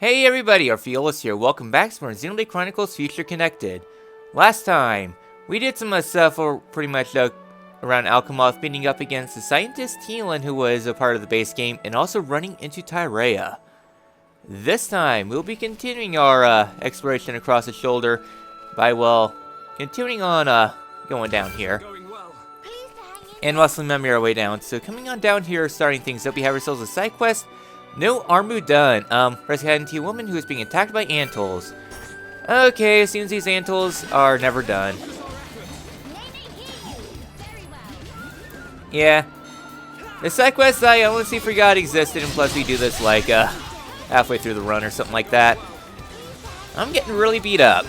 Hey everybody, Orpheolus here. Welcome back to more Xenoblade Chronicles Future Connected. Last time, we did some stuff pretty much around Alchemoth, beating up against the scientist Teelan, who was a part of the base game, and also running into Tyrea. This time, we'll be continuing our exploration across the shoulder by, well, continuing on going down here. And muscling memory our way down. So coming on down here, starting things up, we have ourselves a side quest. No armor done. Rescuing a woman who is being attacked by antles. Okay, it seems these antles are never done. Yeah. The side quest I honestly forgot existed, and plus we do this like halfway through the run or something like that. I'm getting really beat up.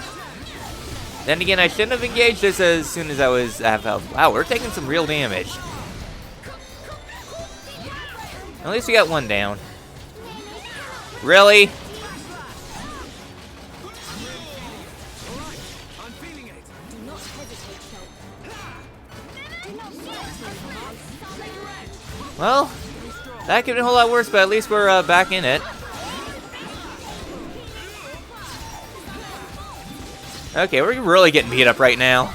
Then again, I shouldn't have engaged this as soon as I was half health. Wow, we're taking some real damage. At least we got one down. Really? Well, that could be a whole lot worse, but at least we're back in it. Okay, we're really getting beat up right now.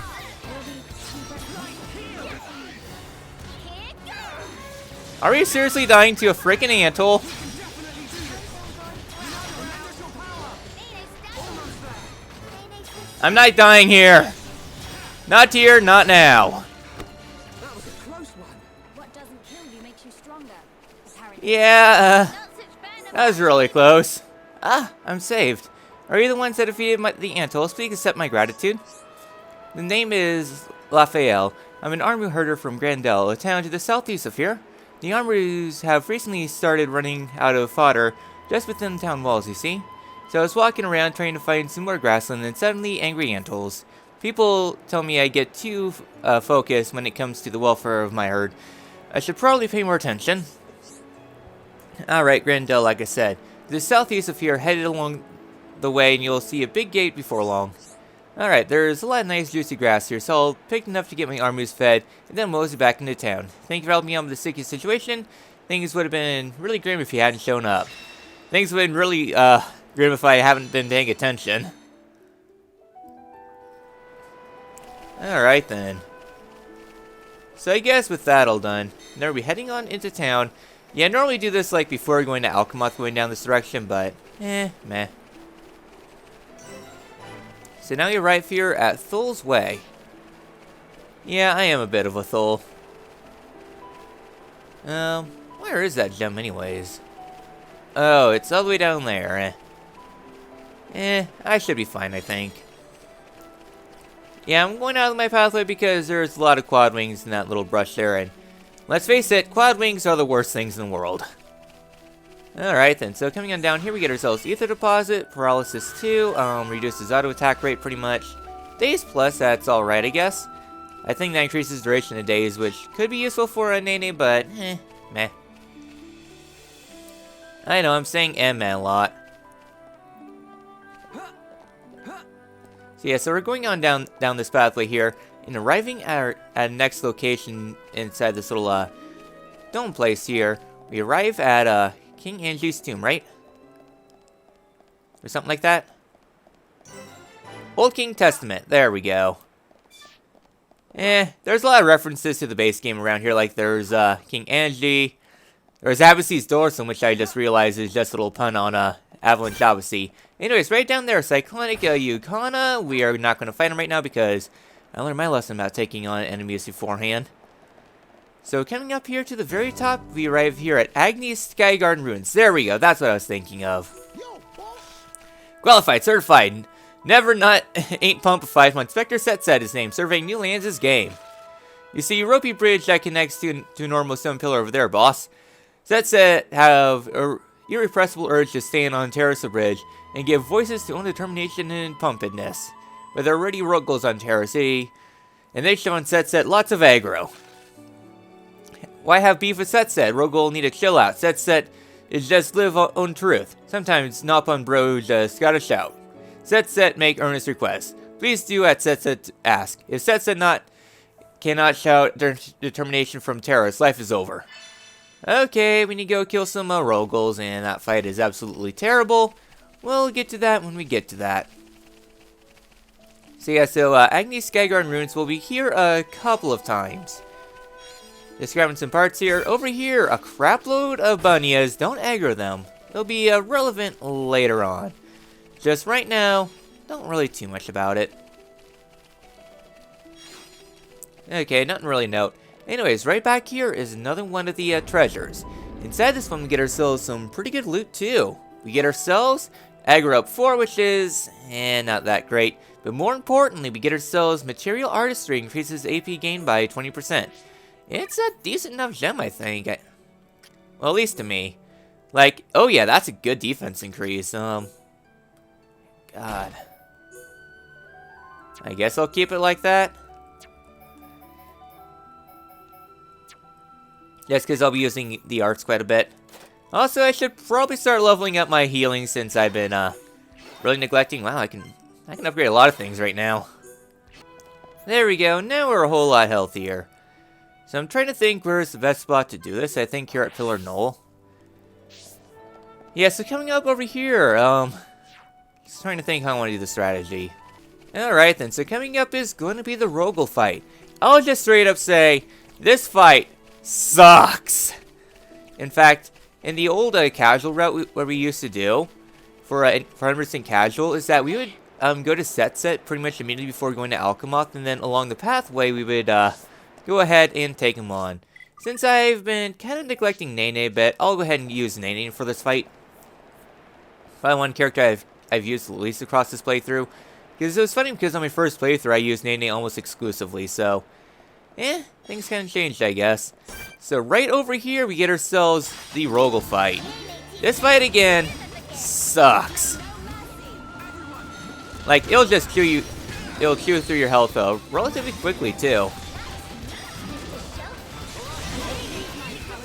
Are we seriously dying to a freaking antle? I'm not dying here. Not here, not now. Yeah, that was really close. Ah, I'm saved. Are you the ones that defeated the antles? Please accept my gratitude. The name is Raphael. I'm an army herder from Gran, a town to the southeast of here. The armorers have recently started running out of fodder just within the town walls, you see. So I was walking around trying to find some more grassland, and suddenly angry antles. People tell me I get too focused when it comes to the welfare of my herd. I should probably pay more attention. Alright, Gran, like I said. To the southeast of here, headed along the way, and you'll see a big gate before long. Alright, there's a lot of nice juicy grass here, so I'll pick enough to get my armies fed, and then mosey back into town. Thank you for helping me out with the sticky situation. Things would have been really grim if you hadn't shown up. Things would have been really, grim if I haven't been paying attention. Alright then. So I guess with that all done, now we'll be heading on into town. Yeah, I normally do this like before going to Alchemoth, going down this direction, but meh. So now you arrive here at Thul's Way. Yeah, I am a bit of a Thul. Where is that gem anyways? Oh, it's all the way down there. I should be fine, I think. Yeah, I'm going out of my pathway because there's a lot of quad wings in that little brush there, and let's face it, quad wings are the worst things in the world. Alright then, so coming on down here, we get ourselves Ether Deposit, Paralysis 2, reduces auto attack rate pretty much. Days plus, that's alright I guess. I think that increases duration of days, which could be useful for a Nene, but meh. I know, I'm saying meh a lot. So yeah, so we're going on down this pathway here, and arriving at our next location inside this little dome place here, we arrive at King Ange's tomb, right? Or something like that? Old King Testament, there we go. There's a lot of references to the base game around here, like there's King Ange, there's Abbacy's Dorsum, which I just realized is just a little pun on Avalanche Abbacy. Anyways, right down there, Cyclonic Yukana. We are not going to fight him right now because I learned my lesson about taking on enemies beforehand. So coming up here to the very top, we arrive here at Agnes Sky Garden Ruins. There we go, that's what I was thinking of. Qualified, certified, never not, ain't pump of 5 months. Spectre Set his name, surveying new lands is game. You see a ropey bridge that connects to a normal stone pillar over there, boss. Set have a irrepressible urge to stand on terrace of bridge and give voices to own determination and pumpedness. But there are already Roguels on Terra City, and they show on Set lots of aggro. Why have beef with Set? Roguel need to chill out. Set is just live on truth. Sometimes not on bro just gotta shout. Set make earnest requests. Please do at Set ask. If Set cannot shout determination from terrorists, life is over. Okay, we need to go kill some Roguels, and that fight is absolutely terrible. we'll get to that when we get to that. So yeah, Agnes, Skygar, and Runes will be here a couple of times. Just grabbing some parts here. Over here, a crapload of bunnias. Don't aggro them. They'll be relevant later on. Just right now, don't really too much about it. Okay, nothing really note. Anyways, right back here is another one of the treasures. Inside this one, we get ourselves some pretty good loot too. We get ourselves aggro up 4, which is not that great. But more importantly, we get ourselves material artistry, increases AP gain by 20%. It's a decent enough gem, I think. Well, at least to me. Like, oh yeah, that's a good defense increase. God. I guess I'll keep it like that. Just because I'll be using the arts quite a bit. Also, I should probably start leveling up my healing since I've been really neglecting. Wow, I can upgrade a lot of things right now. There we go. Now we're a whole lot healthier. So I'm trying to think where's the best spot to do this. I think here at Pillar Knoll. Yeah, so coming up over here, just trying to think how I want to do the strategy. Alright then, so coming up is going to be the Roguel Fight. I'll just straight up say, this fight sucks! In fact, in the old casual route where we used to do, for 100% casual, is that we would go to set pretty much immediately before going to Alchemok, and then along the pathway we would go ahead and take him on. Since I've been kind of neglecting Nene a bit, I'll go ahead and use Nene for this fight. Probably one character I've used the least across this playthrough. Because it was funny because on my first playthrough I used Nene almost exclusively, so things kind of changed, I guess. So right over here we get ourselves the Roguel Fight. This fight again sucks. Like, it'll just chew through your health relatively quickly too.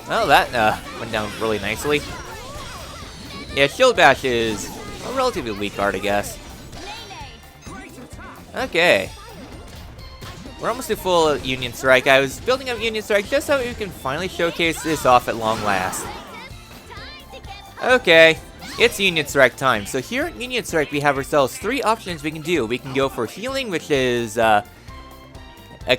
Well, that went down really nicely. Yeah, Shield Bash is a relatively weak card, I guess. Okay. We're almost to full Union Strike. I was building up Union Strike just so we can finally showcase this off at long last. Okay, it's Union Strike time. So here at Union Strike, we have ourselves 3 options we can do. We can go for healing, which is a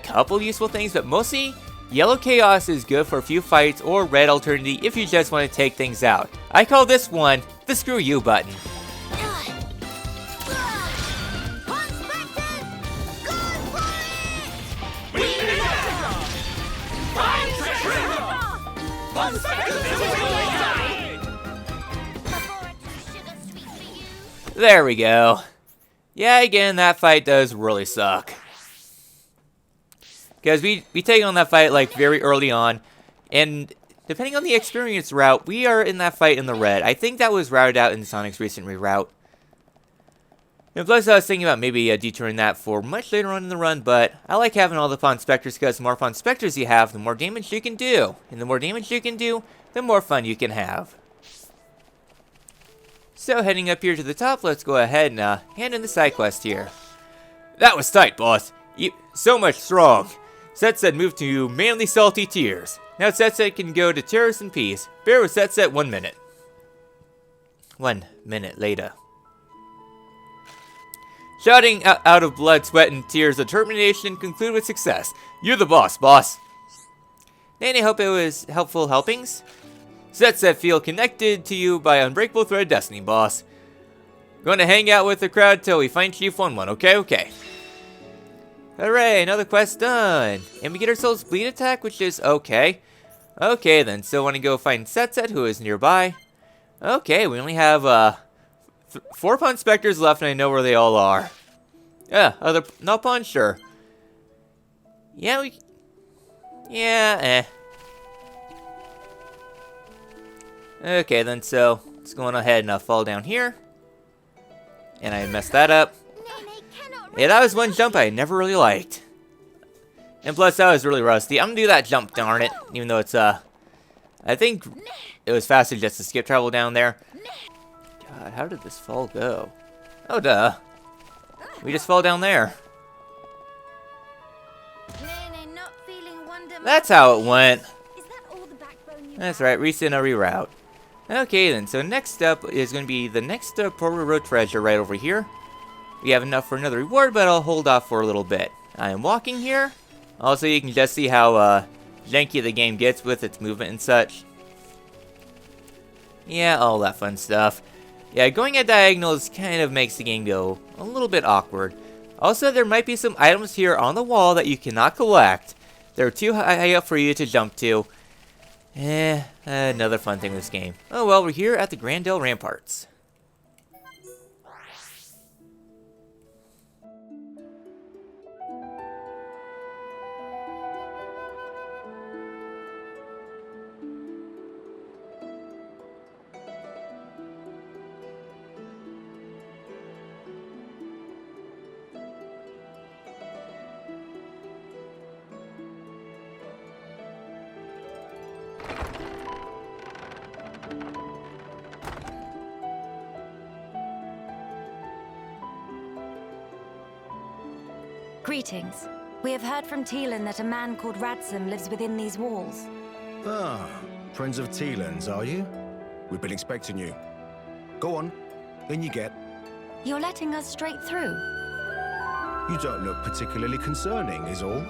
couple useful things, but mostly Yellow Chaos is good for a few fights, or Red Alternative if you just want to take things out. I call this one the Screw You button. There we go. Yeah, again, that fight does really suck. Because we take on that fight like very early on, and depending on the experience route, we are in that fight in the red. I think that was routed out in Sonic's recent reroute. And plus, I was thinking about maybe detouring that for much later on in the run, but I like having all the Pawn Spectres because the more Pawn Spectres you have, the more damage you can do. And the more damage you can do, the more fun you can have. So heading up here to the top, let's go ahead and hand in the side quest here. That was tight, boss. So much strong. Setset moved to manly salty tears. Now Setset can go to terrorists in peace. Bear with Setset 1 minute. 1 minute later. Shouting out of blood, sweat, and tears, determination conclude with success. You're the boss, boss. Nene, hope it was helpful helpings. Setset feel connected to you by unbreakable thread of destiny, boss. Going to hang out with the crowd till we find Chief 1-1, okay? Hooray, another quest done. And we get ourselves Bleed Attack, which is okay. Okay then, so want to go find Setset, who is nearby. Okay, we only have 4 Pawn Spectres left, and I know where they all are. Yeah, other not Pawn, sure. Yeah, Okay then, so let's go on ahead and fall down here. And I messed that up. Yeah, that was one jump I never really liked. And plus, that was really rusty. I'm gonna do that jump, darn it. Even though it's, I think it was faster just to skip travel down there. God, how did this fall go? Oh, duh. We just fall down there. That's how it went. That's right, recent a reroute. Okay then, so next up is going to be the next Portal Road treasure right over here. We have enough for another reward, but I'll hold off for a little bit. I am walking here. Also, you can just see how janky the game gets with its movement and such. Yeah, all that fun stuff. Yeah, going at diagonals kind of makes the game go a little bit awkward. Also, there might be some items here on the wall that you cannot collect. They're too high up for you to jump to. Another fun thing with this game. Oh well, we're here at the Gran Ramparts. Greetings. We have heard from Teelan that a man called Radsum lives within these walls. Ah, friends of Teelan's, are you? We've been expecting you. Go on, in you get. You're letting us straight through? You don't look particularly concerning, is all.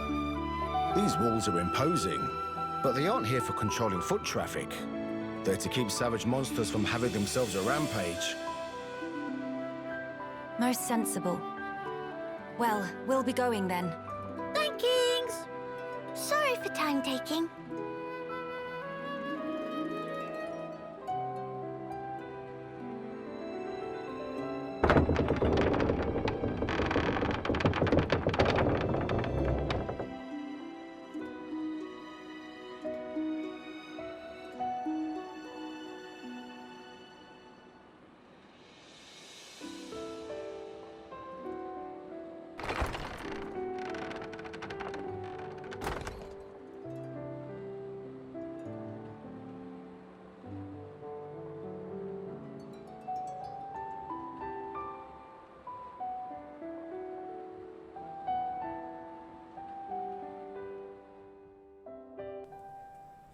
These walls are imposing, but they aren't here for controlling foot traffic. They're to keep savage monsters from having themselves a rampage. Most sensible. Well, we'll be going then. Thankings! Sorry for time taking.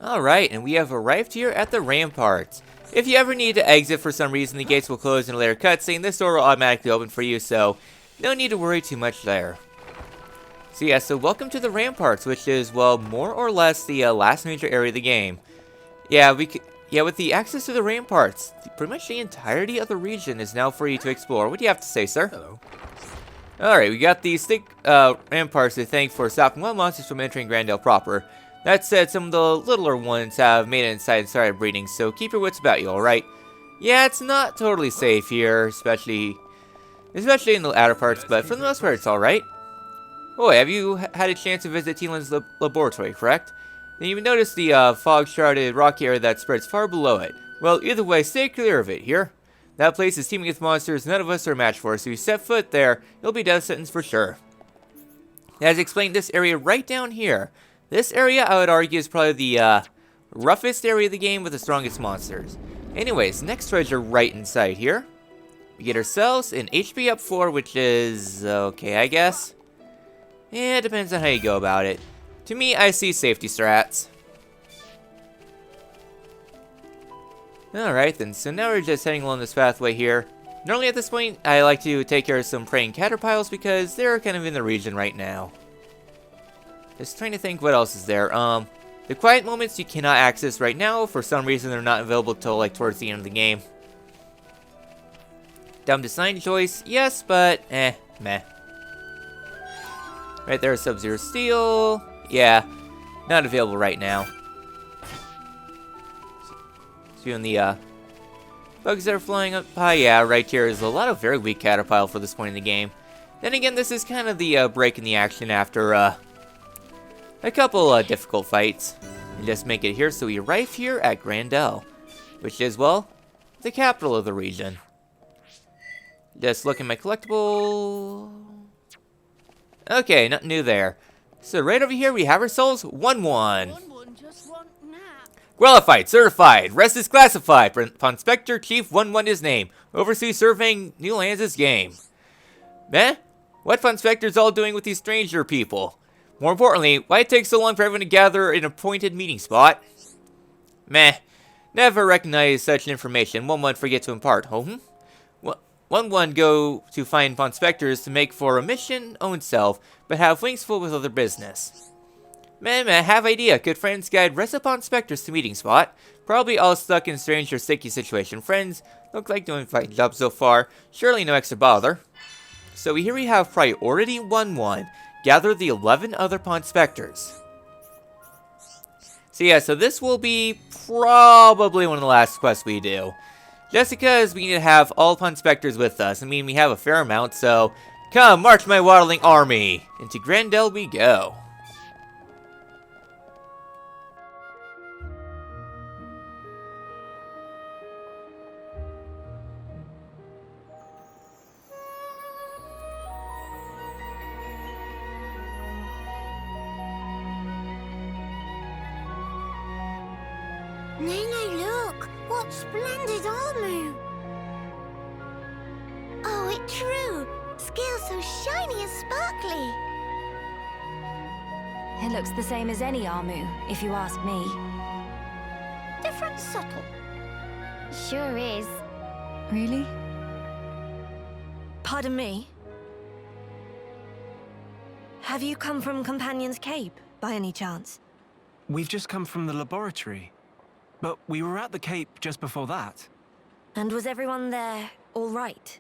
Alright, and we have arrived here at the Ramparts. If you ever need to exit for some reason, the gates will close in a later cutscene. This door will automatically open for you, so no need to worry too much there. So yeah, so welcome to the Ramparts, which is, well, more or less the last major area of the game. Yeah, with the access to the Ramparts, pretty much the entirety of the region is now for you to explore. What do you have to say, sir? Hello. Alright, we got these thick ramparts to thank for stopping wild monsters from entering Grandel proper. That said, some of the littler ones have made it inside and started breeding, so keep your wits about you, alright? Yeah, it's not totally safe here, especially in the outer parts, but for the most part, it's alright. Oh, have you had a chance to visit Teelan's laboratory, correct? Then you notice the fog-shrouded rock area that spreads far below it. Well, either way, stay clear of it, here? That place is teeming with monsters none of us are a match for, so if you set foot there, you'll be death sentence for sure. As explained, this area right down here. This area, I would argue, is probably the roughest area of the game with the strongest monsters. Anyways, next treasure right inside here. We get ourselves an HP up 4, which is okay, I guess. Yeah, it depends on how you go about it. To me, I see safety strats. Alright then, so now we're just heading along this pathway here. Normally at this point, I like to take care of some praying caterpillars because they're kind of in the region right now. Just trying to think what else is there. The quiet moments you cannot access right now. For some reason, they're not available till like towards the end of the game. Dumb design choice, yes, but meh. Right there, Sub-Zero Steel. Yeah, not available right now. Doing the bugs that are flying up high. Yeah, right here is a lot of very weak caterpillar for this point in the game. Then again, this is kind of the break in the action after a couple difficult fights. And just make it here, so we arrive here at Grandel, which is, well, the capital of the region. Just look at my collectible. Okay, nothing new there. So right over here we have ourselves 1-1. Roguel Fight, certified. Rest is classified. Inspector Chief 1-1 is name. Oversees surveying new lands this game. Meh? What Inspector's all doing with these stranger people? More importantly, why it takes so long for everyone to gather in an appointed meeting spot? Meh. Never recognize such information. One forget to impart. One go to find Von Spectres to make for a mission own self, but have wings full with other business. Man, have idea. Could friends guide rest upon Spectres to meeting spot? Probably all stuck in strange or sticky situation. Friends look like doing fine job so far. Surely no extra bother. So here we have priority 1-1. Gather the 11 other Pawn Spectres. So yeah, so this will be probably one of the last quests we do. Just because we need to have all Pawn Spectres with us. I mean, we have a fair amount, so come, march my waddling army. Into Grandel we go. Nene, look! What splendid armor! Oh, it's true! Scales so shiny and sparkly! It looks the same as any Armu, if you ask me. Different subtle. Sure is. Really? Pardon me? Have you come from Companion's Cape, by any chance? We've just come from the laboratory. But we were at the Cape just before that. And was everyone there all right?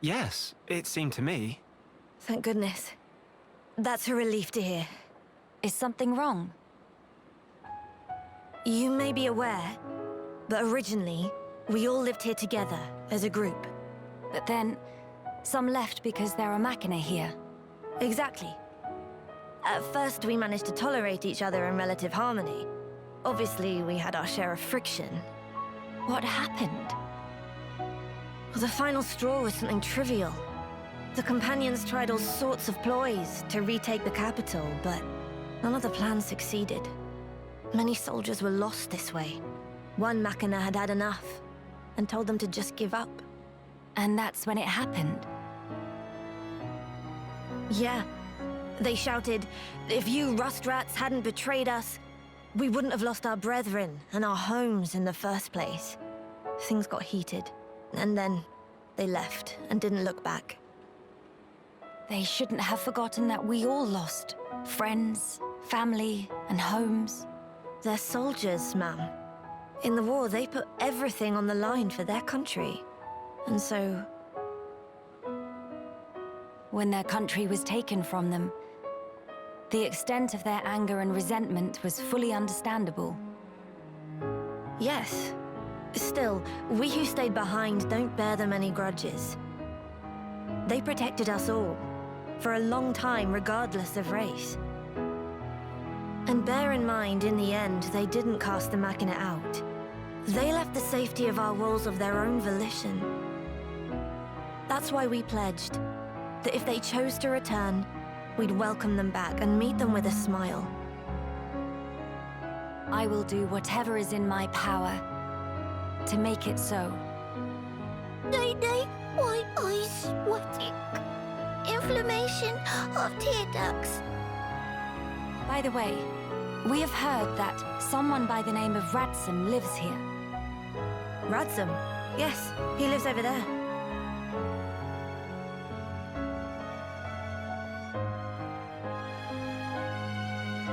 Yes, it seemed to me. Thank goodness. That's a relief to hear. Is something wrong? You may be aware, but originally, we all lived here together as a group. But then, some left because there are Machina here. Exactly. At first, we managed to tolerate each other in relative harmony. Obviously, we had our share of friction. What happened? The final straw was something trivial. The Companions tried all sorts of ploys to retake the capital, but none of the plans succeeded. Many soldiers were lost this way. One Machina had had enough, and told them to just give up. And that's when it happened. Yeah. They shouted, if you rust rats hadn't betrayed us, we wouldn't have lost our brethren and our homes in the first place. Things got heated, and then they left and didn't look back. They shouldn't have forgotten that we all lost. Friends, family, and homes. They're soldiers, ma'am. In the war, they put everything on the line for their country. And so... when their country was taken from them, the extent of their anger and resentment was fully understandable. Yes. Still, we who stayed behind don't bear them any grudges. They protected us all, for a long time regardless of race. And bear in mind, in the end, they didn't cast the Machina out. They left the safety of our walls of their own volition. That's why we pledged that if they chose to return, we'd welcome them back and meet them with a smile. I will do whatever is in my power to make it so. Nene, why eyes sweating? Inflammation of tear ducts. By the way, we have heard that someone by the name of Radsum lives here. Radsum? Yes, he lives over there.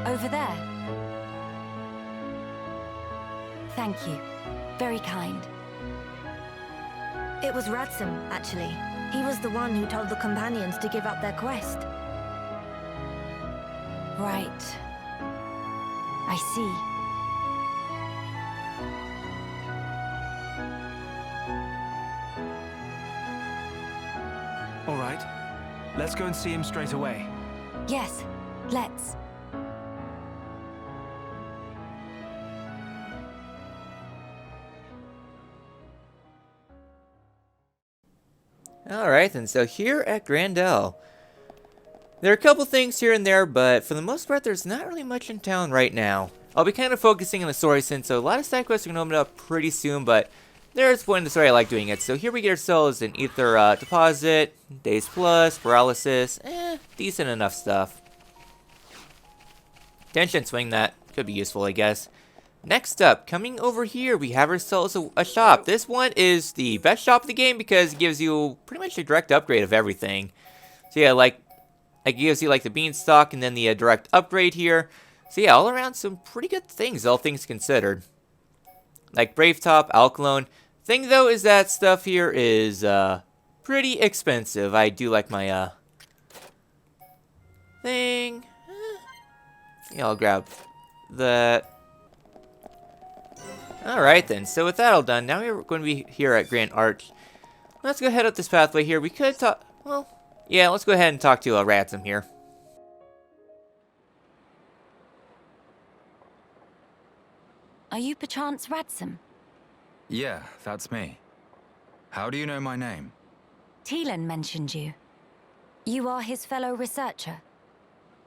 Over there? Thank you. Very kind. It was Radsum, actually. He was the one who told the Companions to give up their quest. Right. I see. All right. Let's go and see him straight away. Yes, let's. Alright, and so here at Grandel, there are a couple things here and there, but for the most part, there's not really much in town right now. I'll be kind of focusing on the story since a lot of side quests are going to open up pretty soon, but there's one in the story I like doing it. So here we get ourselves an Ether Deposit, Days Plus, Paralysis, decent enough stuff. Tension Swing, that could be useful, I guess. Next up, coming over here, we have ourselves a shop. This one is the best shop of the game because it gives you pretty much a direct upgrade of everything. So yeah, like it gives you like the beanstalk and then the direct upgrade here. So yeah, all around some pretty good things, all things considered. Like Brave Top, Alkalone. Thing though is that stuff here is pretty expensive. I do like my thing. Yeah, I'll grab that. Alright then, so with that all done, now we're going to be here at Gran Arch. Let's go head up this pathway here. We could talk, well, yeah, let's go ahead and talk to Ransom here. Are you perchance Ransom? Yeah, that's me. How do you know my name? Teelan mentioned you. You are his fellow researcher.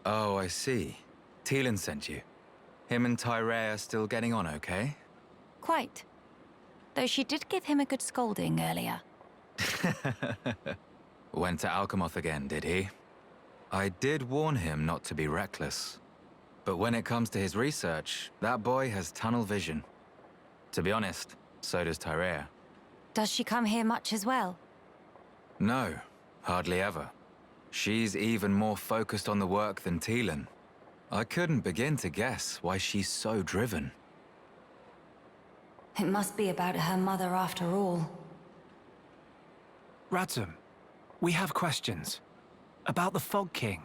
Oh, I see. Teelan sent you. Him and Tyrea are still getting on okay? Quite. Though she did give him a good scolding earlier. Went to Alchemoth again, did he? I did warn him not to be reckless. But when it comes to his research, that boy has tunnel vision. To be honest, so does Tyrea. Does she come here much as well? No, hardly ever. She's even more focused on the work than Teelan. I couldn't begin to guess why she's so driven. It must be about her mother after all. Ransom, we have questions. About the Fog King.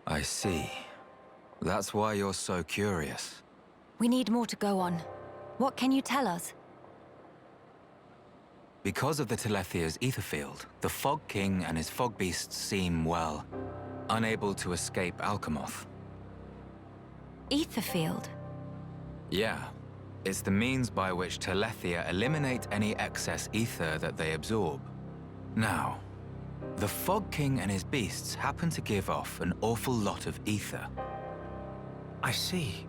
I see. That's why you're so curious. We need more to go on. What can you tell us? Because of the Telethia's ether field, the Fog King and his fog beasts seem, well, unable to escape Alchemoth. Ether field? Yeah. It's the means by which Telethia eliminate any excess ether that they absorb. Now, the Fog King and his beasts happen to give off an awful lot of ether. I see.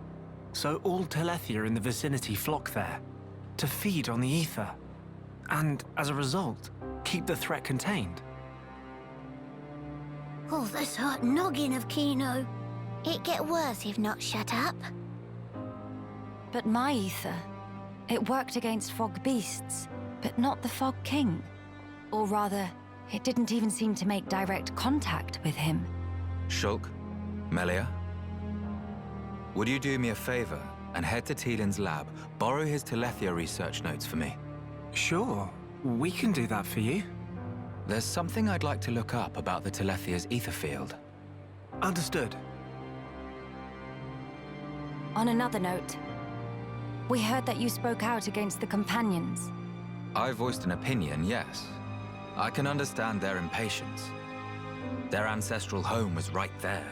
So all Telethia in the vicinity flock there, to feed on the ether. And, as a result, keep the threat contained. Oh, this hot noggin of Kino. It get worse if not shut up. But my ether, it worked against fog beasts, but not the Fog King. Or rather, it didn't even seem to make direct contact with him. Shulk, Melia, would you do me a favor and head to Teelan's lab, borrow his Telethia research notes for me? Sure, we can do that for you. There's something I'd like to look up about the Telethia's ether field. Understood. On another note, we heard that you spoke out against the companions. I voiced an opinion, yes. I can understand their impatience. Their ancestral home was right there.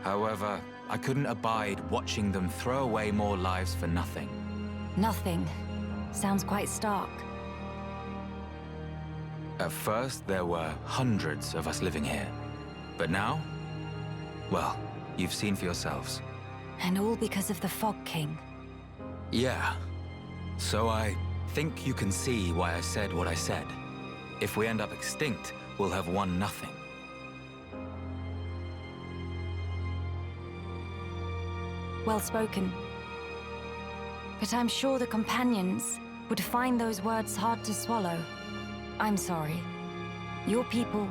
However, I couldn't abide watching them throw away more lives for nothing. Nothing. Sounds quite stark. At first, there were hundreds of us living here. But now, well, you've seen for yourselves. And all because of the Fog King. Yeah. So I think you can see why I said what I said. If we end up extinct, we'll have won nothing. Well spoken. But I'm sure the companions would find those words hard to swallow. I'm sorry. Your people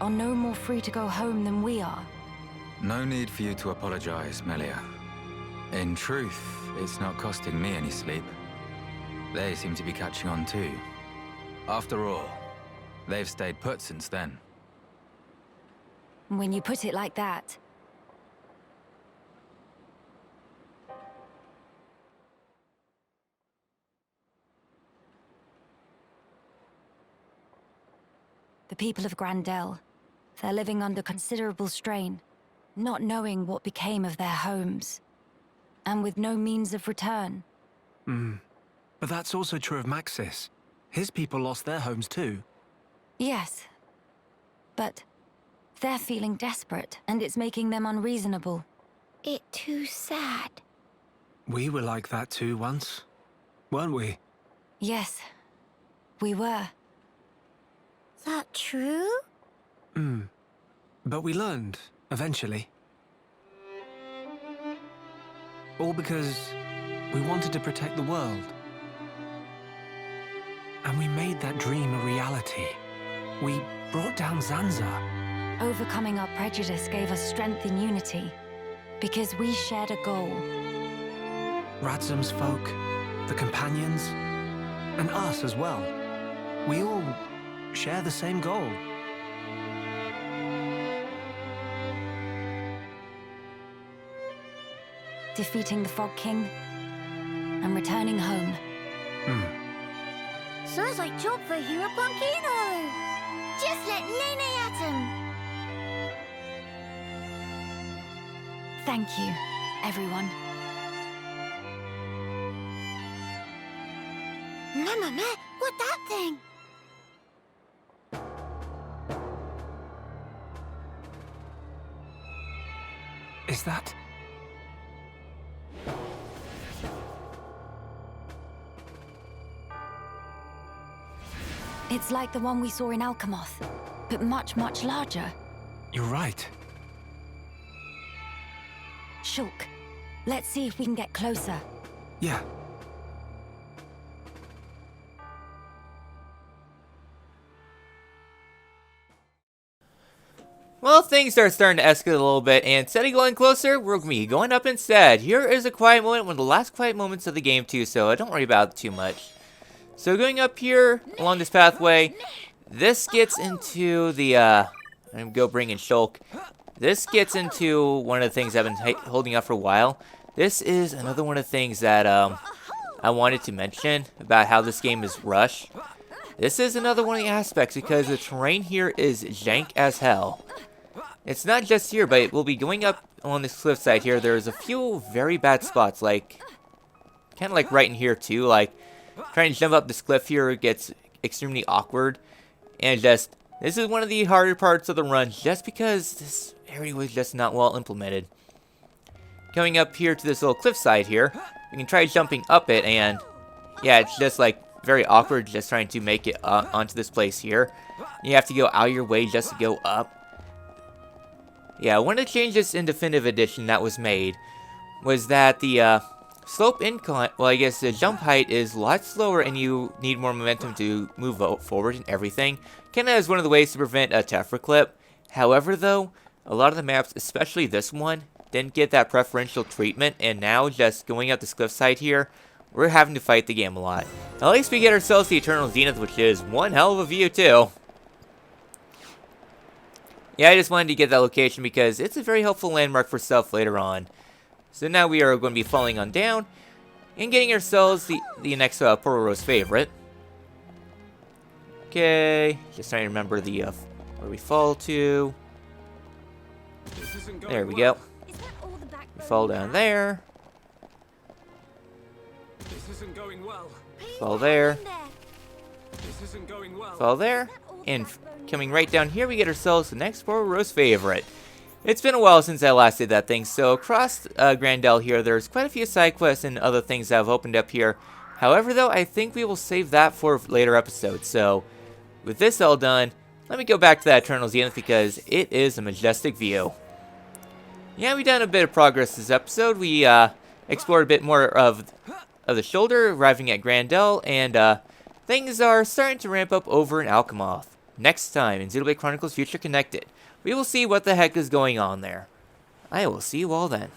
are no more free to go home than we are. No need for you to apologize, Melia. In truth, it's not costing me any sleep. They seem to be catching on too. After all, they've stayed put since then. When you put it like that. The people of Grandel, they're living under considerable strain, not knowing what became of their homes, and with no means of return. But that's also true of Maxis. His people lost their homes too. Yes, but they're feeling desperate, and it's making them unreasonable. It too sad. We were like that too once, weren't we? Yes, We were. That true? But we learned, eventually. All because we wanted to protect the world. And we made that dream a reality. We brought down Zanza. Overcoming our prejudice gave us strength in unity, because we shared a goal. Radzum's folk, the companions, and us as well. We all share the same goal. Defeating the Fog King and returning home. Sounds like job for Hero Punkino. Just let Nene at him. Thank you, everyone. Mama, what that thing? Is that... It's like the one we saw in Alchemoth, but much, much larger. You're right. Shulk, let's see if we can get closer. Yeah. Well, things are starting to escalate a little bit, and instead of going closer, we're going to be going up instead. Here is a quiet moment, one of the last quiet moments of the game too, so don't worry about it too much. So going up here, along this pathway, this gets into the, I'm going to go bring in Shulk. This gets into one of the things I've been holding up for a while. This is another one of the things that, I wanted to mention about how this game is rushed. This is another one of the aspects, because the terrain here is jank as hell. It's not just here, but we'll be going up on this cliffside here. There's a few very bad spots, like, kind of like right in here too, like, trying to jump up this cliff here gets extremely awkward. And just, this is one of the harder parts of the run, just because this area was just not well implemented. Coming up here to this little cliffside here, we can try jumping up it, and yeah, it's just like very awkward just trying to make it onto this place here. You have to go out of your way just to go up. Yeah, one of the changes in Definitive Edition that was made was that the slope incline, well, I guess the jump height is a lot slower and you need more momentum to move forward and everything. Kinda as one of the ways to prevent a tougher clip. However, though, a lot of the maps, especially this one, didn't get that preferential treatment, and now just going up this cliffside here, we're having to fight the game a lot. At least we get ourselves the Eternal Zenith, which is one hell of a view, too. Yeah, I just wanted to get that location because it's a very helpful landmark for stuff later on. So now we are going to be falling on down and getting ourselves the next Pororo's favorite. Okay, just trying to remember the where we fall to. There we go. We fall down there. Fall there. Fall there. And coming right down here, we get ourselves the next Pororo's favorite. It's been a while since I last did that thing, so across Grandel here, there's quite a few side quests and other things that have opened up here. However, though, I think we will save that for later episodes. So, with this all done, let me go back to that Eternal Zenith because it is a majestic view. Yeah, we've done a bit of progress this episode. We explored a bit more of the shoulder, arriving at Grandel, and things are starting to ramp up over in Alchemoth. Next time in Xenoblade Chronicles Future Connected, we will see what the heck is going on there. I will see you all then.